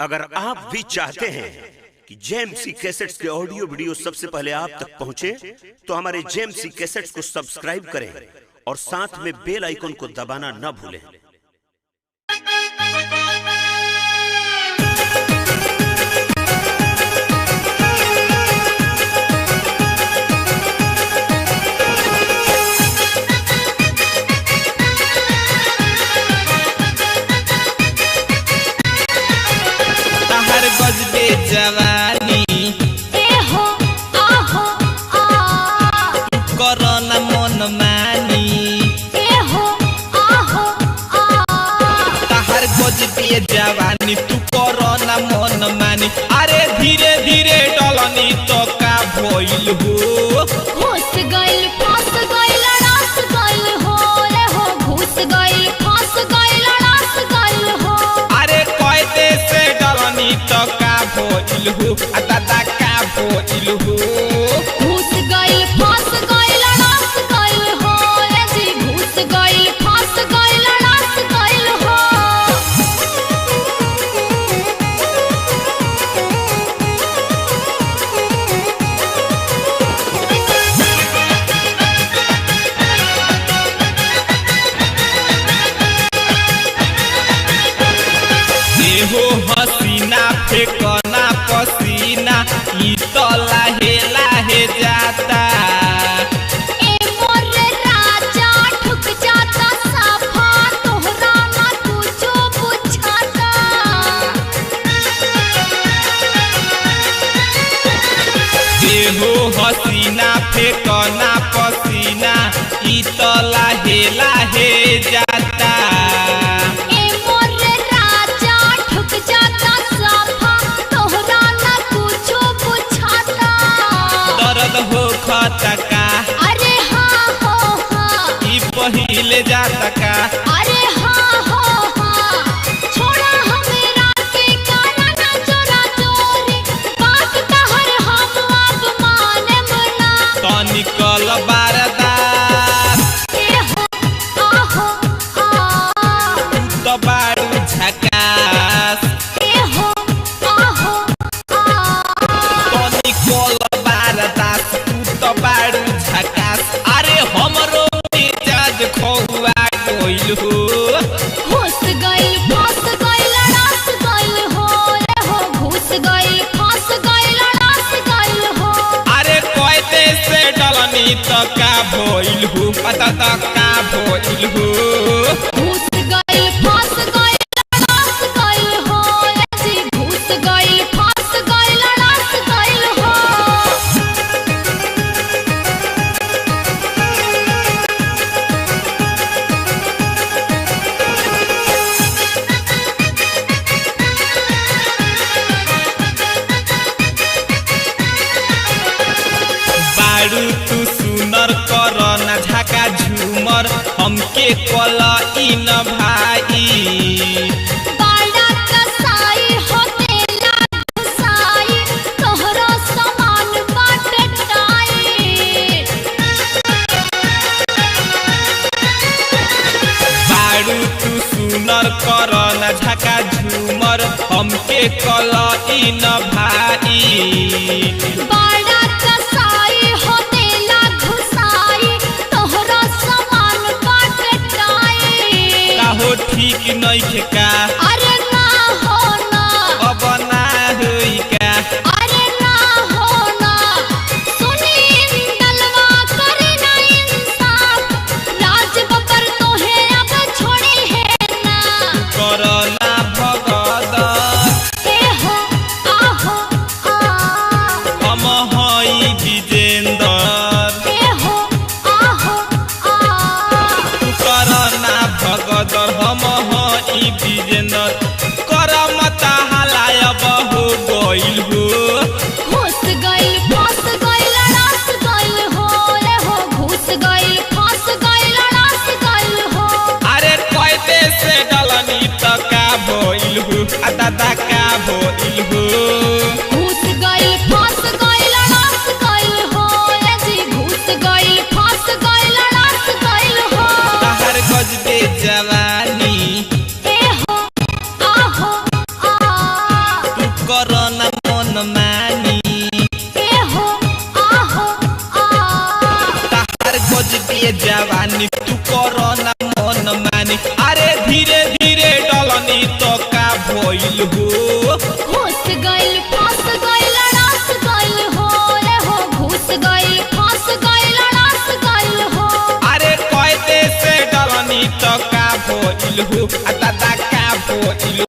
अगर आप भी चाहते हैं कि जेएमसी कैसेट्स के ऑडियो वीडियो सबसे पहले आप तक पहुंचे, तो हमारे जेएमसी कैसेट्स को सब्सक्राइब करें और साथ में बेल आइकन को दबाना न भूलें। गजबे जवानी एहो आहो आ कोरोना मन मानी एहो आहो आ तहर गजबे जवानी तू कोरोना मन मानी। अरे धीरे धीरे डलनी तो का भइल हो, घुस गइल फंस गइल रास गइल हो रे हो, घुस गइल फंस गइल रास गइल हो। अरे कहते से डलनी तो का भइल हो, दादा का भइल हो। घुस गइल फंस गइल रास गइल हो रे जी, घुस गइल फंस गइल रास गइल हो। हो हसीना फेंकना पसीना ई तो लाहे लाहे जाता। ए मोर राजा ठुक जाता साफा, तोहरा ना कुछो बुझाता। हो हसीना फेंकना पसीना ई तो लाहे लाहे जाता। ए मोर राजा ठुक जाता साफा, तोहरा ना कुछो बुझाता। दर्द हो खतका अरे हाँ हो हाँ, ई पहिले जाता का। अरे हाँ हो हाँ, छोड़ा हमरा के काना ना चोरा चोरी, बात कहर हम अब माने मना। तो निकल बारदार एहो आहो आ तो बारू झकास। एहो आहो आ तो निकल बारदास तू तो बारू झकास। अरे हमरो मिजाज खौआ गइल हो, घुस गइल फंस गइल रास गइल हो रे हो, घुस गइल फंस गइल रास गइल हो। अरे कहते से डलनी तो का भइल हो, पता तो का भइल हो। घुस गइल फंस गइल रास गइल हो रे जी, घुस गइल फंस गइल रास गइल हो। बारू तू सुनर करना झाका झूमर हमके कल इन भाई। बाड़ा कसाई होतेला घुसाई, तोहरो सामान बाटे टाई। बारू तू सुनर करना झाका झूमर हमके कल इन भाई। बाड़ा कसाई होतेला घुसाई, तोहरो सामान बाटे टाई। काहो ठीक नहीं का, अरे ना हो ना, अब ना होई का। अरे ना हो ना, सुनी डलवा करे ना इंसाफ, राज बबर तोहे अब छोड़ी है ना। करना भगदर एहो आहो आ हम हई विजेंदर। एहो आहो आ तू करना भगदर हम हई मानी ए हो आहो आ तहार गजबे जवानी तू करो ना मन मानी अरे धीरे धीरे डलनी तो का भइल हो घुस गइल फंस गइल रस गइल हो ए हो घुस गइल फंस गइल रस गइल हो अरे कहते से डलनी तो का भइल हो दादा का भइल